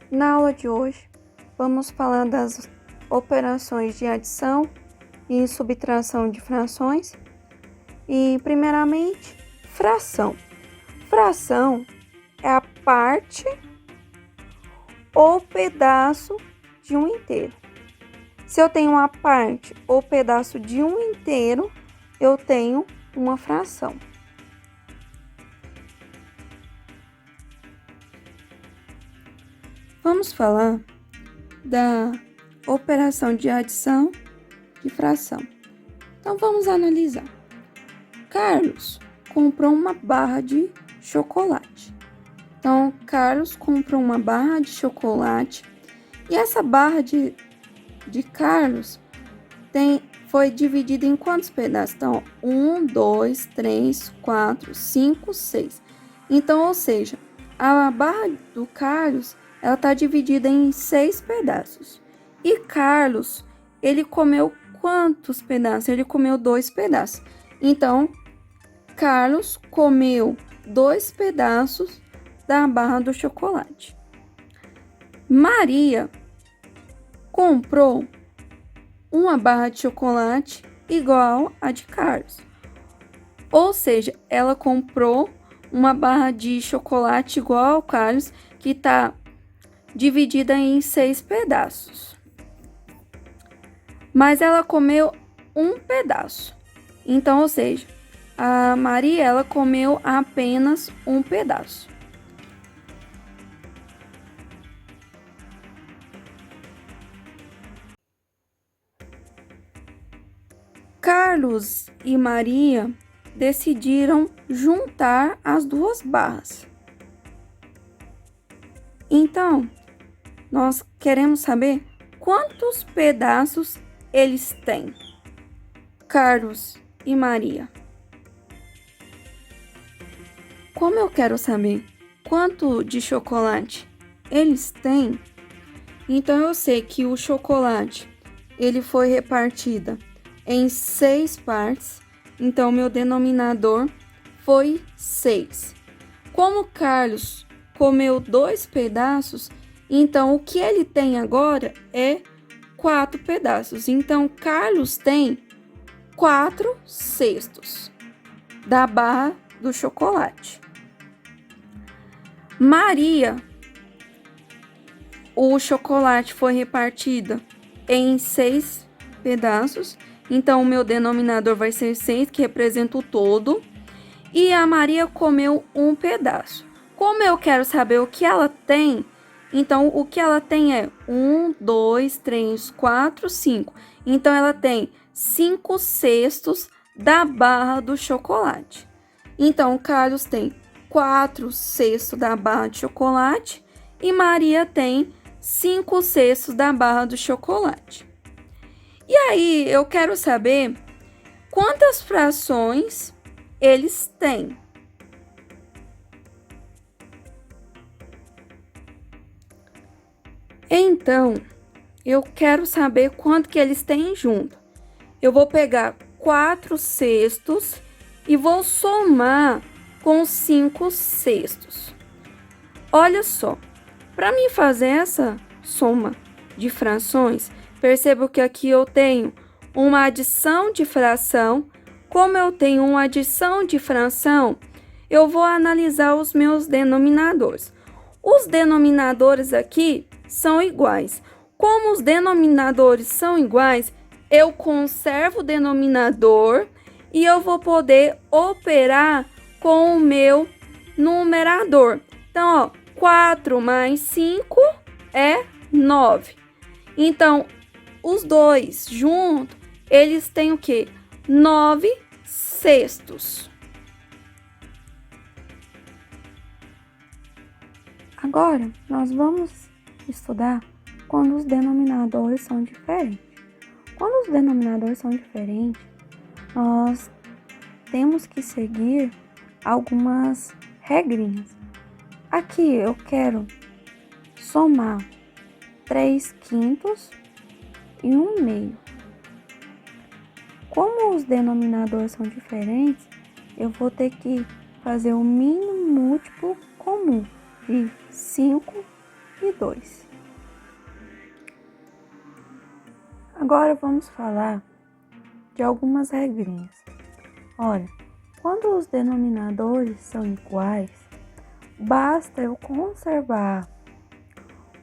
Na aula de hoje, vamos falar das operações de adição e subtração de frações e, primeiramente, fração. Fração é a parte ou pedaço de um inteiro. Se eu tenho uma parte ou pedaço de um inteiro, eu tenho uma fração. Vamos falar da operação de adição e fração. Então, vamos analisar. Carlos comprou uma barra de chocolate. Então, Carlos comprou uma barra de chocolate e essa barra de Carlos foi dividida em quantos pedaços? Então, 1, 2, 3, 4, 5, 6. Então, ou seja, a barra do Carlos ela está dividida em 6 pedaços. E Carlos, ele comeu quantos pedaços? Ele comeu 2 pedaços. Então, Carlos comeu 2 pedaços da barra do chocolate. Maria comprou uma barra de chocolate igual a de Carlos. Ou seja, ela comprou uma barra de chocolate igual ao Carlos, que está dividida em 6 pedaços. Mas ela comeu um pedaço. Então, ou seja, a Maria ela comeu apenas um pedaço. Carlos e Maria decidiram juntar as duas barras. Então, nós queremos saber quantos pedaços eles têm, Carlos e Maria. Como eu quero saber quanto de chocolate eles têm, então eu sei que o chocolate ele foi repartido em 6 partes, então meu denominador foi 6. Como Carlos comeu 2 pedaços, então o que ele tem agora é 4 pedaços. Então Carlos tem 4/6 da barra do chocolate. Maria, o chocolate foi repartido em 6 pedaços, então o meu denominador vai ser 6, que representa o todo, e a Maria comeu um pedaço. Como eu quero saber o que ela tem, então o que ela tem é 1, 2, 3, 4, 5. Então ela tem 5/6 da barra do chocolate. Então o Carlos tem 4/6 da barra de chocolate e Maria tem 5/6 da barra do chocolate. E aí eu quero saber quantas frações eles têm. Então, eu quero saber quanto que eles têm junto. Eu vou pegar 4/6 e vou somar com 5/6. Olha só, para mim fazer essa soma de frações, percebo que aqui eu tenho uma adição de fração. Como eu tenho uma adição de fração, eu vou analisar os meus denominadores. Os denominadores aqui são iguais. Como os denominadores são iguais, eu conservo o denominador e eu vou poder operar com o meu numerador. Então, ó, 4 mais 5 é 9. Então, os dois juntos, eles têm o quê? 9/6. Agora, nós vamos estudar quando os denominadores são diferentes. Quando os denominadores são diferentes, nós temos que seguir algumas regrinhas. Aqui eu quero somar 3/5 e 1/2. Como os denominadores são diferentes, eu vou ter que fazer o mínimo múltiplo comum de 5 e 2. Agora vamos falar de algumas regrinhas. Olha, quando os denominadores são iguais, basta eu conservar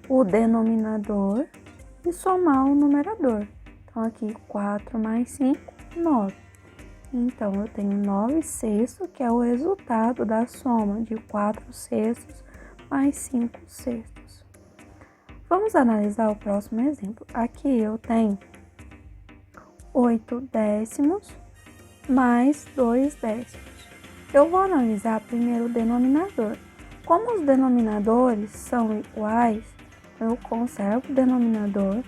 o denominador e somar o numerador. Então, aqui 4 mais 5, 9. Então, eu tenho 9 sextos, que é o resultado da soma de 4 sextos mais 5 sextos. Vamos analisar o próximo exemplo. Aqui eu tenho 8 décimos mais 2 décimos. Eu vou analisar primeiro o denominador. Como os denominadores são iguais, eu conservo o denominador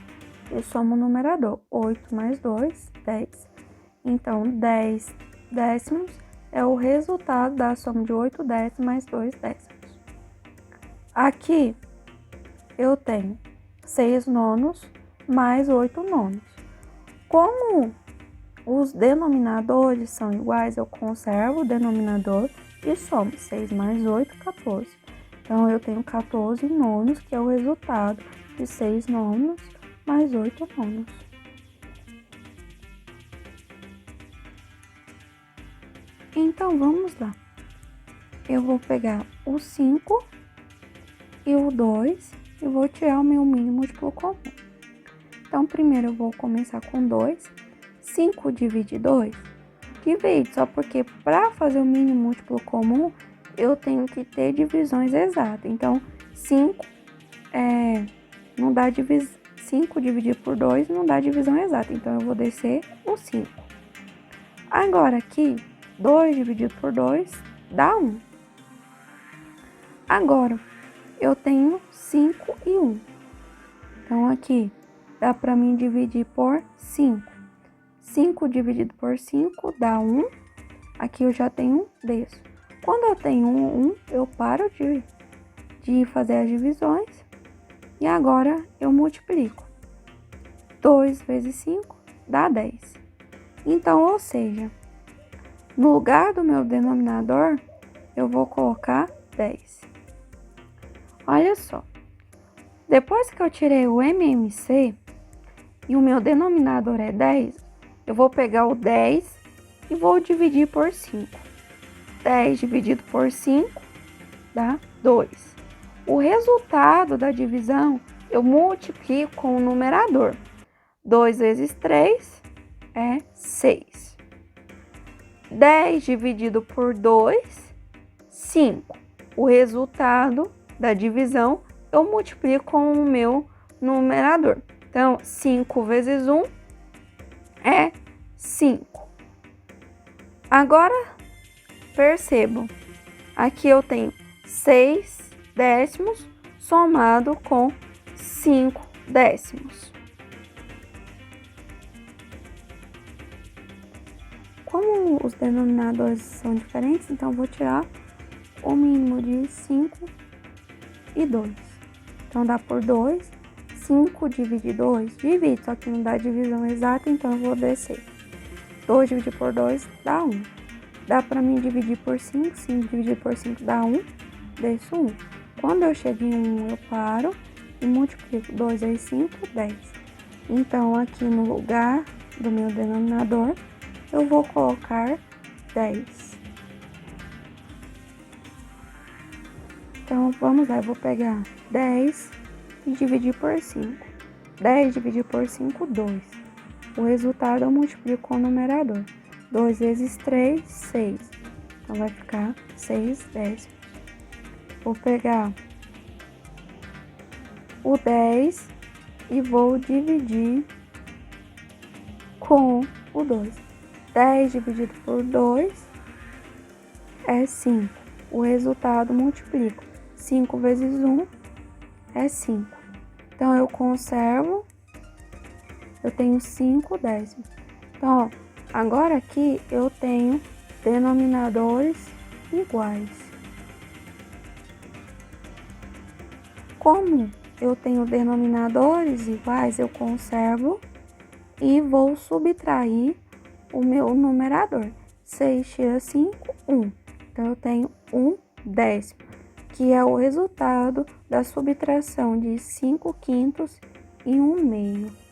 e somo o numerador. 8 mais 2, 10. Então, 10 décimos é o resultado da soma de 8 décimos mais 2 décimos. Aqui, eu tenho 6 nonos mais 8 nonos. Como os denominadores são iguais, eu conservo o denominador e somo 6 mais 8, 14. Então, eu tenho 14 nonos, que é o resultado de 6 nonos mais 8 nonos. Então, vamos lá. Eu vou pegar o 5 e o 2 e vou tirar o meu mínimo múltiplo comum. Então, primeiro eu vou começar com 2. 5 divide 2? Divide, só porque para fazer o mínimo múltiplo comum, eu tenho que ter divisões exatas. Então, 5 não dá divisão. 5 dividido por 2 não dá divisão exata. Então, eu vou descer o 5. Agora, aqui, 2 dividido por 2 dá 1. Agora, eu tenho 5 e 1. Então, aqui, dá para mim dividir por 5. 5 dividido por 5 dá 1. Aqui eu já tenho um desço. Quando eu tenho 1, eu paro de fazer as divisões. E agora eu multiplico. 2 vezes 5 dá 10. Então, ou seja, no lugar do meu denominador, eu vou colocar 10. Olha só. Depois que eu tirei o MMC e o meu denominador é 10, eu vou pegar o 10 e vou dividir por 5. 10 dividido por 5 dá 2. O resultado da divisão eu multiplico com o numerador. 2 vezes 3 é 6. 10 dividido por 2, 5. O resultado da divisão eu multiplico com o meu numerador. Então, 5 vezes 1 é 5. Agora, percebam, aqui eu tenho 6 décimos somado com 5 décimos. Como os denominadores são diferentes, então eu vou tirar o mínimo de 5 e 2. Então, dá por 2. 5 divide 2, divide, só que não dá divisão exata, então eu vou descer. 2 dividido por 2 dá 1. Dá para mim dividir por 5, 5 dividido por 5 dá 1, desço 1. Quando eu chego em 1, eu paro e multiplico. 2 vezes 5, 10. Então, aqui no lugar do meu denominador, eu vou colocar 10. Então, vamos lá, eu vou pegar 10 e dividir por 5. 10 dividido por 5, 2. O resultado eu multiplico com o numerador. 2 vezes 3, 6. Então, vai ficar 6 décimos. Vou pegar o 10 e vou dividir com o 2. 10 dividido por 2 é 5. O resultado multiplico. 5 vezes 1 é 5. Então, eu conservo, eu tenho 5 décimos. Então, ó, agora aqui eu tenho denominadores iguais. Como eu tenho denominadores iguais, eu conservo e vou subtrair o meu numerador. 6 tira 5, 1. Então, eu tenho 1 décimo, que é o resultado da subtração de 5/5 e 1/2.